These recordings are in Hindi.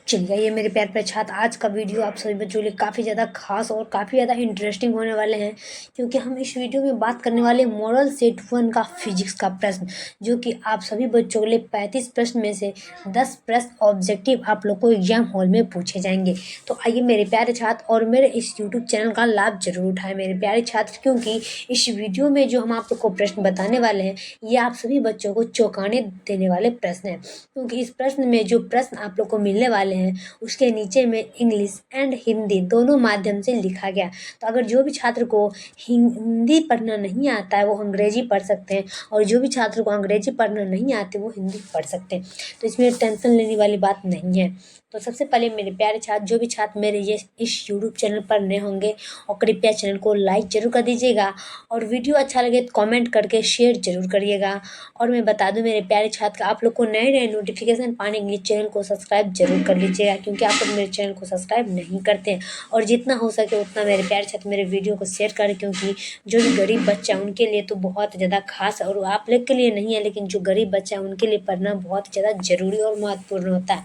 चलिए ये मेरे प्यार प्यारे छात्र, आज का वीडियो आप सभी बच्चों के लिए काफ़ी ज़्यादा खास और काफ़ी ज़्यादा इंटरेस्टिंग होने वाले हैं, क्योंकि हम इस वीडियो में बात करने वाले मॉडल सेट 1 का फिजिक्स का प्रश्न, जो कि आप सभी बच्चों के लिए 35 प्रश्न में से 10 प्रश्न ऑब्जेक्टिव आप लोग को एग्जाम हॉल में पूछे जाएंगे। तो आइए मेरे प्यारे छात्र और मेरे इस यूट्यूब चैनल का लाभ जरूर उठाएं मेरे प्यारे छात्र, क्योंकि इस वीडियो में जो हम आप लोग को प्रश्न बताने वाले हैं ये आप सभी बच्चों को चौंकाने देने वाले प्रश्न हैं। क्योंकि इस प्रश्न में जो प्रश्न आप लोग को मिलने वाले हैं उसके नीचे में इंग्लिश एंड हिंदी दोनों माध्यम से लिखा गया। तो अगर जो भी छात्र को हिंदी पढ़ना नहीं आता है वो अंग्रेजी पढ़ सकते हैं, और जो भी छात्र को अंग्रेजी पढ़ना नहीं आते वो हिंदी पढ़ सकते हैं। तो इसमें टेंशन लेने वाली बात नहीं है। तो सबसे पहले मेरे प्यारे छात्र, जो भी छात्र मेरे ये इस यूट्यूब चैनल पर नए होंगे और कृपया चैनल को लाइक जरूर कर दीजिएगा, और वीडियो अच्छा लगे तो कमेंट करके शेयर जरूर करिएगा। और मैं बता दूं मेरे प्यारे छात्र, आप लोग को नए नए नोटिफिकेशन पाने के लिए चैनल को सब्सक्राइब जरूर कर लीजिएगा, क्योंकि आप लोग मेरे चैनल को सब्सक्राइब नहीं करते हैं। और जितना हो सके उतना मेरे प्यारे छात्र मेरे वीडियो को शेयर करें, क्योंकि जो भी गरीब बच्चा है उनके लिए तो बहुत ज़्यादा खास, और आप लोग के लिए नहीं है, लेकिन जो गरीब बच्चा है उनके लिए पढ़ना बहुत ज़्यादा जरूरी और महत्वपूर्ण होता है।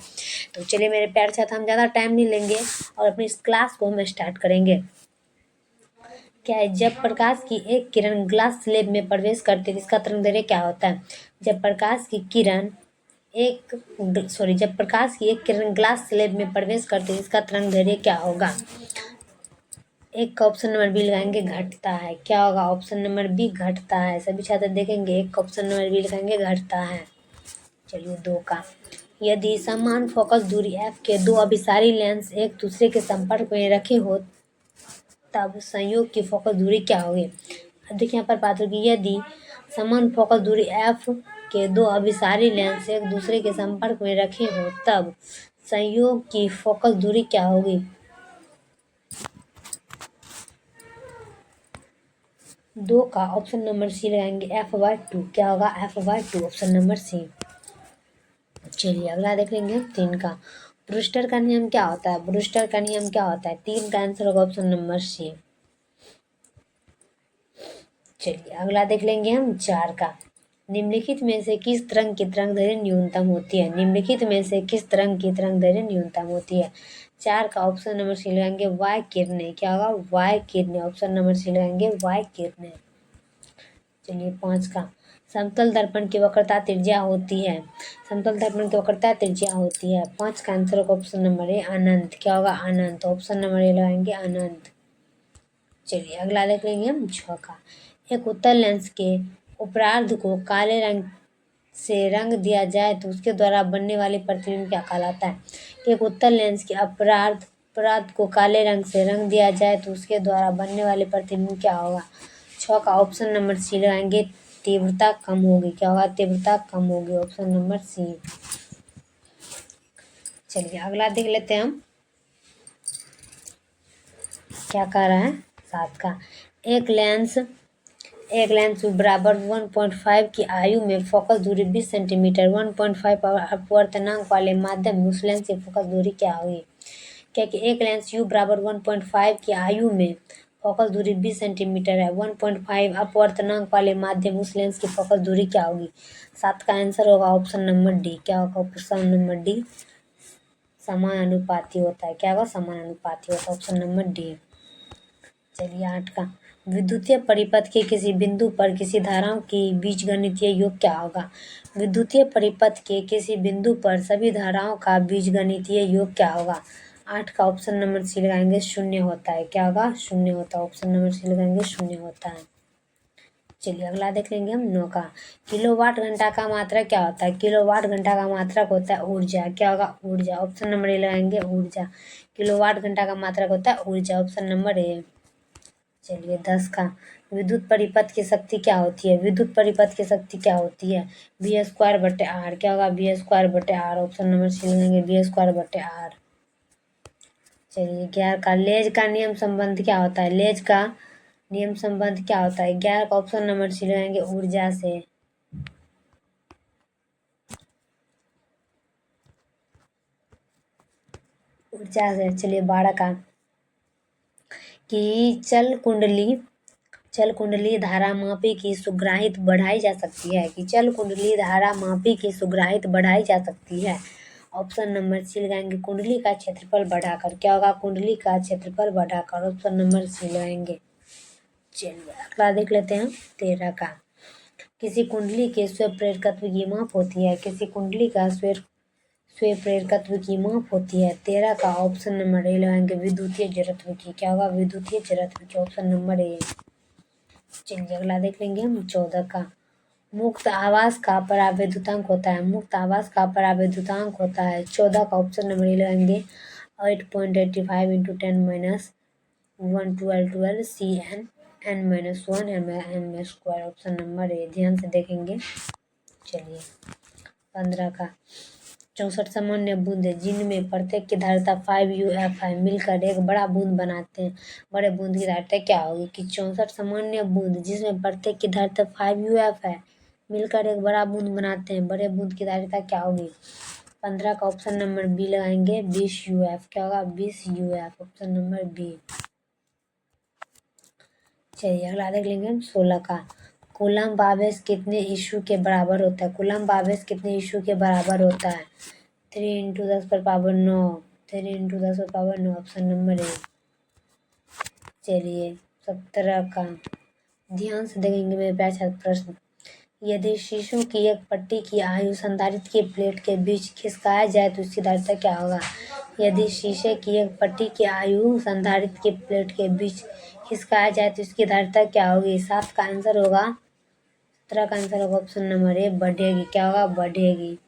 तो चलिए मेरे प्यारे छात्र, हम ज़्यादा टाइम नहीं लेंगे और अपनी इस क्लास को हम स्टार्ट करेंगे। क्या है, जब प्रकाश की एक किरण ग्लास स्लेब में प्रवेश करती है इसका तरंगदैर्घ्य क्या होता है? जब प्रकाश की एक किरण ग्लास स्लेब में प्रवेश करती है इसका तरंगदैर्घ्य क्या होगा? एक का ऑप्शन नंबर बी लगाएंगे, घटता है। क्या होगा? ऑप्शन नंबर बी, घटता है। सभी छात्र देखेंगे, एक का ऑप्शन नंबर बी लगाएंगे, घटता है। चलिए दो का, यदि समान फोकस दूरी f के दो अभिसारी लेंस एक दूसरे के संपर्क में रखे हो तब संयोग की फोकस दूरी क्या होगी? अब देखिए यहाँ पर बात होगी, यदि समान फोकस दूरी f के दो अभिसारी लेंस एक दूसरे के संपर्क में रखे हो तब संयोग की फोकस दूरी क्या होगी? दो का ऑप्शन नंबर सी लगाएंगे, f/2। क्या होगा? f/2, option number C. चलिए अगला देख लेंगे हम तीन का, ब्रूस्टर का नियम क्या होता है? ब्रूस्टर का नियम क्या होता है? तीन का आंसर होगा ऑप्शन नंबर सी। चलिए अगला देख लेंगे हम चार का, निम्नलिखित में से किस तरंग की तरंगदैर्घ्य न्यूनतम होती है? निम्नलिखित में से किस तरंग की तरंगदैर्घ्य न्यूनतम होती है? चार का ऑप्शन नंबर सी लगाएंगे, वाय किरणें। क्या होगा? वाय किरणें, ऑप्शन नंबर सी लगाएंगे, वाय किरणें। चलिए पाँच का, समतल दर्पण की वक्रता त्रिज्या होती है। समतल दर्पण की वक्रता त्रिज्या होती है। पाँच का आंसर होगा ऑप्शन नंबर ए, अनंत। क्या होगा? अनंत, ऑप्शन नंबर ए लगाएंगे, अनंत। चलिए अगला देख लेंगे हम छः का, एक उत्तल लेंस के उपरार्ध को काले रंग से रंग दिया जाए तो उसके द्वारा बनने वाले प्रतिबिंब क्या कहलाता है? एक उत्तल लेंस के अपराध को काले रंग से रंग दिया जाए तो उसके द्वारा बनने वाले प्रतिबिंब क्या होगा? छः का ऑप्शन नंबर सी लगाएंगे, तीव्रता कम होगी। क्या होगा? तीव्रता कम होगी, ऑप्शन नंबर सी। चलिए अगला देख लेते हैं हम क्या कह रहा है। सात का, एक लेंस बराबर 1.5 की आयु में फोकस दूरी 20 सेंटीमीटर 1.5 अपवर्तनांक वाले माध्यम में उस लेंस की फोकस दूरी क्या होगी? क्या कि एक लेंस यू बराबर 1.5 की आयु में फोकस दूरी 20 सेंटीमीटर है, 1.5 अपवर्तनांक वाले माध्यम उस लेंस की फोकस दूरी क्या होगी? सात का आंसर होगा ऑप्शन नंबर डी। क्या होगा? ऑप्शन नंबर डी, समानुपाती होता है। क्या होगा? समानुपाती होता है, ऑप्शन नंबर डी। चलिए आठ का, विद्युतीय परिपथ के किसी बिंदु पर किसी धाराओं की बीजगणितीय योग क्या होगा? विद्युतीय परिपथ के किसी बिंदु पर सभी धाराओं का बीजगणितीय योग क्या होगा? आठ का ऑप्शन नंबर सी लगाएंगे, शून्य होता है। क्या होगा? शून्य होता है, ऑप्शन नंबर सी लगाएंगे, शून्य होता है। चलिए अगला देख लेंगे हम नौ का, किलोवाट घंटा का मात्रक क्या होता है? किलोवाट घंटा का मात्रक होता है ऊर्जा। क्या होगा? ऊर्जा, ऑप्शन नंबर ए लगाएंगे, ऊर्जा। किलोवाट घंटा का मात्रक होता है ऊर्जा, ऑप्शन नंबर ए। चलिए 10 का, विद्युत परिपथ की शक्ति क्या होती है? विद्युत परिपथ की शक्ति क्या होती है? V²/R। क्या होगा? V²/R, ऑप्शन नंबर सी लगाएंगे, V²/R। चलिए 11 का, लेज का नियम संबंध क्या होता है? लेज का नियम संबंध क्या होता है? 11 का ऑप्शन नंबर सी लगाएंगे, ऊर्जा से। ऊर्जा से। चलिए 12 का, कि चल कुंडली धारा मापी की सुग्राहित बढ़ाई जा सकती है। कि चल कुंडली धारा मापी की सुग्राहित बढ़ाई जा सकती है। ऑप्शन नंबर सी लगाएंगे, कुंडली का क्षेत्रफल बढ़ाकर। क्या होगा? कुंडली का क्षेत्रफल बढ़ाकर। ऑप्शन नंबर सी लगाएंगे। चलिए अगला देख लेते हैं 13 का। किसी कुंडली के स्व प्रेरकत्व की माप होती है। किसी कुंडली का स्व प्रेरकत्व की माप होती है। 13 का ऑप्शन नंबर ए लगाएंगे, विद्युतीय जड़त्व की। क्या होगा? विद्युतीय जड़त्व की। Option number A. चलिए अगला देख लेंगे हम 14 का। मुक्त आवास का परावैद्युतांक होता है। मुक्त आवास का परावैद्युतांक होता है। 14 का ऑप्शन नंबर ए लगाएंगे, 8.85 into 10⁻1 12 CN n-1 m²। Option number A. ध्यान से देखेंगे। चलिए 15 का। 64 सामान्य बूंद जिनमें प्रत्येक की धारिता 5 UF है मिलकर एक बड़ा बूंद बनाते हैं। बड़े बूंद की धारिता क्या होगी? कि 64 सामान्य बूंद जिसमें प्रत्येक की धारिता 5 UF है मिलकर एक बड़ा बूंद बनाते हैं। बड़े बूंद की धारिता क्या होगी? 15 का ऑप्शन नंबर बी लगाएंगे, 20 UF। क्या होगा? 20 UF। Option number B. चलिए अगला देख लेंगे हम 16 का। कूलम्ब आवेश कितने इशू के बराबर होता है? कूलम्ब आवेश कितने इशू के बराबर होता है? 3 × 10⁻9। 3 × 10⁻9। Option number A. चलिए 17 का। ध्यान से देखेंगे मेरे प्यारे छात्र प्रश्न। यदि शीशों की एक पट्टी की आयु संधारित्र की प्लेट के बीच खिसकाया जाए तो इसकी धारिता क्या होगा? यदि शीशे की एक पट्टी की आयु संधारित्र की प्लेट के बीच खिसकाया जाए तो इसकी धारिता क्या होगी? 7 का आंसर होगा, 17 का आंसर होगा ऑप्शन नंबर ए, बढ़ेगी। क्या होगा? बढ़ेगी।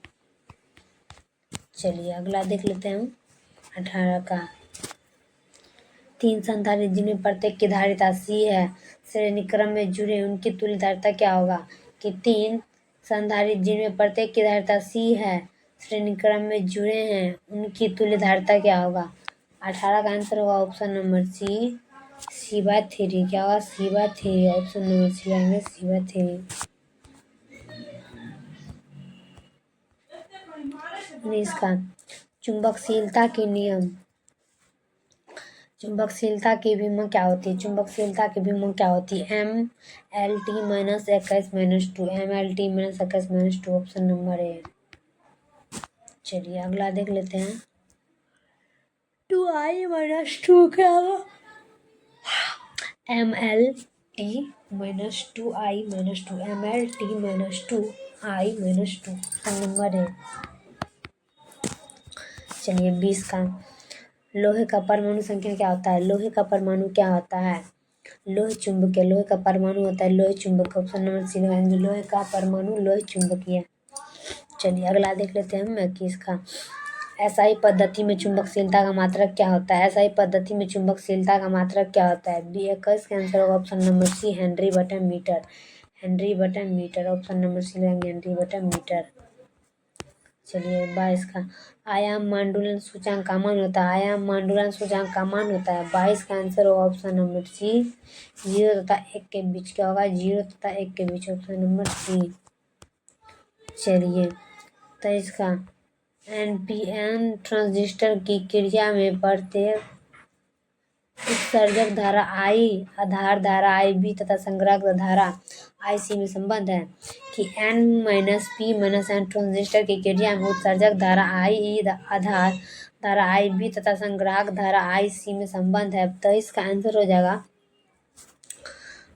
चलिए अगला देख लेते हैं हम 18 का। 3 संधारित्र जिनमें प्रत्येक की धारिता C है श्रेणी क्रम में जुड़े उनकी तुल्य धारिता क्या होगा? कि 3 संधारित्र जिनमें प्रत्येक की धारिता C है श्रेणी क्रम में जुड़े हैं उनकी तुल्य धारिता क्या होगा? 18 का आंसर होगा ऑप्शन नंबर सी, C/3। क्या होगा? C/3। ऑप्शन नंबर सी आएंगे, C/3। इसका चुंबकशीलता के नियम। चुंबकशीलता की विमा क्या होती है? चुंबकशीलता की विमा क्या होती है? MLT-21 - 2। MLT-21 - 2। Option number A. चलिए अगला देख लेते हैं 2I - 2 क्या होगा? MLT-2I - 2। MLT-2I - 2। Option number A. चलिए 20 का। लोहे का परमाणु संख्या क्या होता है? लोहे का परमाणु क्या होता है? लोहे चुंबकीय। लोहे का परमाणु होता है लोहे चुंबक। ऑप्शन नंबर सी लगाएंगे, लोहे का परमाणु लोहे चुंबकीय। चलिए अगला देख लेते हैं हम 21 का। एसआई पद्धति में चुंबकशीलता का मात्रक क्या होता है? एसआई पद्धति में चुंबकशीलता का मात्रक क्या होता है? 21 का आंसर होगा option number C, henry metre. Henry metre. Option number C लगाएंगे, हेनरी/मीटर। चलिए 22 का। आयाम मांडुलन सूचांक का मान होता है। आयाम मांडुलन सूचांक का मान होता है। 22 का आंसर होगा ऑप्शन नंबर सी, 0 तथा 1 के बीच। क्या होगा? 0 तथा 1 के बीच। Option number C. चलिए 23 का। एनपीएन ट्रांजिस्टर की क्रिया में प्रत्येक उत्सर्जक धारा I, आधार धारा IB तथा संग्राहक धारा IC में संबंध है कि N-P-N ट्रांजिस्टर की क्रिया में उत्सर्जक धारा IE, आधार धारा IB तथा संग्राहक धारा IC में संबंध है। तो इसका आंसर हो जाएगा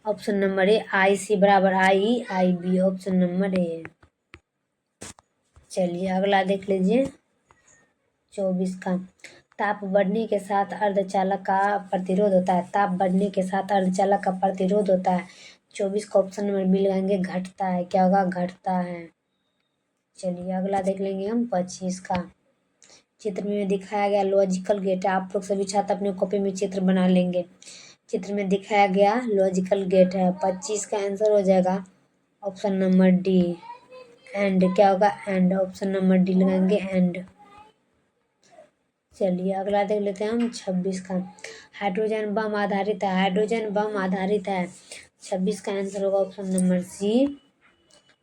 ऑप्शन नंबर ए, IC बराबर IE IB। Option number A. चलिए अगला देख लीजिए 24 का। ताप बढ़ने के साथ अर्धचालक का प्रतिरोध होता है। ताप बढ़ने के साथ अर्धचालक का प्रतिरोध होता है। 24 का ऑप्शन नंबर बी लगाएंगे, घटता है। क्या होगा? घटता है। चलिए अगला देख लेंगे हम 25 का। चित्र में दिखाया गया लॉजिकल गेट है। आप लोग सभी छात्र अपने कॉपी में चित्र बना लेंगे। चित्र में दिखाया गया लॉजिकल गेट है। 25 का आंसर हो जाएगा ऑप्शन नंबर डी, एंड। क्या होगा? एंड। ऑप्शन नंबर डी लगाएंगे, एंड। चलिए अगला देख लेते हैं हम 26 का। हाइड्रोजन बम आधारित है। हाइड्रोजन बम आधारित है। 26 का आंसर होगा ऑप्शन नंबर सी,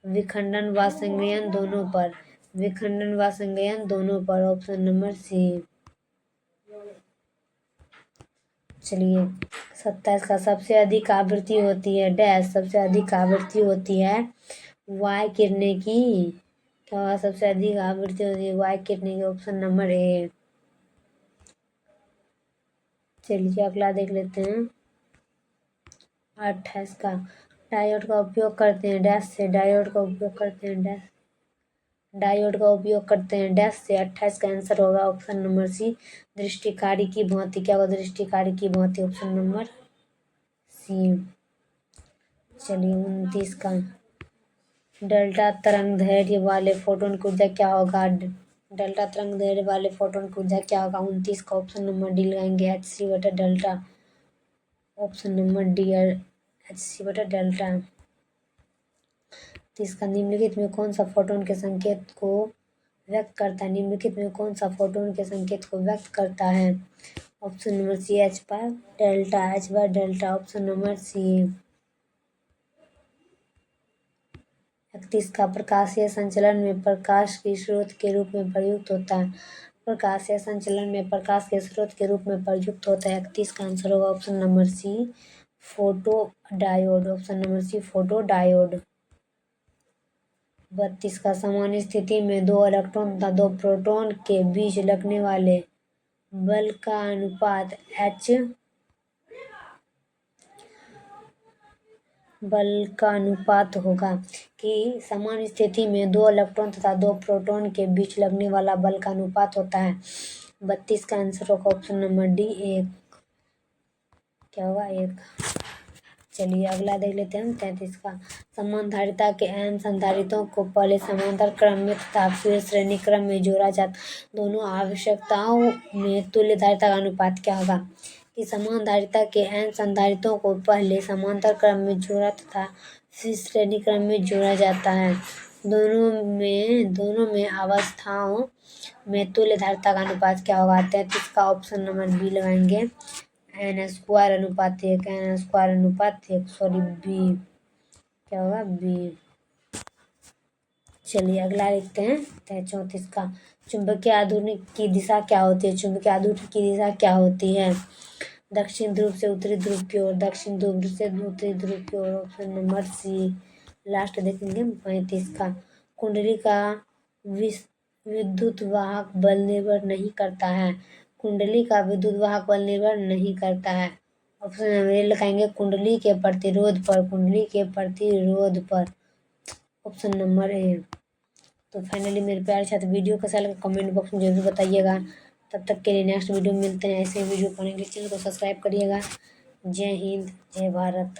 विखंडन व संचयन दोनों पर। विखंडन व संचयन दोनों पर। Option number C. चलिए 27 का। सबसे अधिक आवृत्ति होती है डैश। सबसे अधिक आवृत्ति होती है वाय किरणें की क्या होगा? सबसे अधिक आवृत्ति होती है वाई कितने की? Option number A. चलिए अगला देख लेते हैं 28 का। डायोड का उपयोग करते हैं डैश से। डायोड का उपयोग करते हैं डैश। डायोड का उपयोग करते हैं डैश से। 28 का आंसर होगा ऑप्शन नंबर सी, दृष्टिकारी की भांति। क्या होगा? दृष्टिकारी की भांति, ऑप्शन नंबर सी। चलिए 29 का। डेल्टा तरंग दैर्ध्य वाले फोटोन की ऊर्जा क्या होगा? डेल्टा तरंग दैर्ध्य वाले फोटोन की ऊर्जा क्या होगा? 29 का ऑप्शन नंबर डी लगाएंगे, hc/डेल्टा। ऑप्शन नंबर डी है hc/डेल्टा। 30 का। निम्नलिखित में कौन सा फोटोन के संकेत को व्यक्त करता है? निम्नलिखित में कौन सा फोटोन के संकेत को व्यक्त करता है? Option number C h delta, h delta, option number C. 31 का। प्रकाशीय संचलन में प्रकाश के स्रोत के रूप में प्रयुक्त होता है। प्रकाशीय संचलन में प्रकाश के स्रोत के रूप में प्रयुक्त होता है। 31 का आंसर होगा option number C, photodiode. Option number C, photodiode. 32 का। सामान्य स्थिति में 2 इलेक्ट्रॉन तथा 2 प्रोटॉन के बीच लगने वाले बल का अनुपात होगा कि सामान्य स्थिति में 2 इलेक्ट्रॉन तथा 2 प्रोटॉन के बीच लगने वाला बल का अनुपात होता है। 32 का आंसर होगा ऑप्शन नंबर डी, 1। क्या होगा? 1। चलिए अगला देख लेते हैं 33 का। समांतरिता के n संधारितों को पहले समांतर क्रम में तथा फिर श्रेणी क्रम में जोड़ा जाता। दोनों आवश्यकताओं में तुल्य धारिता का अनुपात क्या होगा? कि समान धारिता के n संधारितों को पहले समांतर क्रम में जोड़ा तथा फिर श्रेणी क्रम में जोड़ा जाता है। दोनों में अवस्थाओं में तुल्य धारिता का अनुपात क्या होगा? 33 का ऑप्शन नंबर बी लगाएंगे, n² अनुपात 1, सॉरी बी। क्या होगा? बी। चलिए अगला लिखते हैं 34 का। चुंबकीय आघूर्ण की दिशा क्या होती है? चुंबकीय आघूर्ण की दिशा क्या होती है? दक्षिण ध्रुव से उत्तरी ध्रुव की ओर, दक्षिण ध्रुव से उत्तरी ध्रुव की ओर, ऑप्शन नंबर सी। लास्ट देखेंगे 35 का। कुंडली का विद्युत वाहक बल निर्भर नहीं करता है। कुंडली का विद्युत वाहक बल निर्भर नहीं करता है। ऑप्शन नंबर ए लगाएंगे, कुंडली के प्रतिरोध पर। कुंडली के प्रतिरोध पर, ऑप्शन नंबर ए। तो फाइनली मेरे प्यारे छात्र, वीडियो कैसा लगा कमेंट बॉक्स में जरूर बताइएगा। तब तक के लिए नेक्स्ट वीडियो में मिलते हैं। ऐसे वीडियो पाने के लिए चैनल को सब्सक्राइब करिएगा। जय हिंद, जय भारत।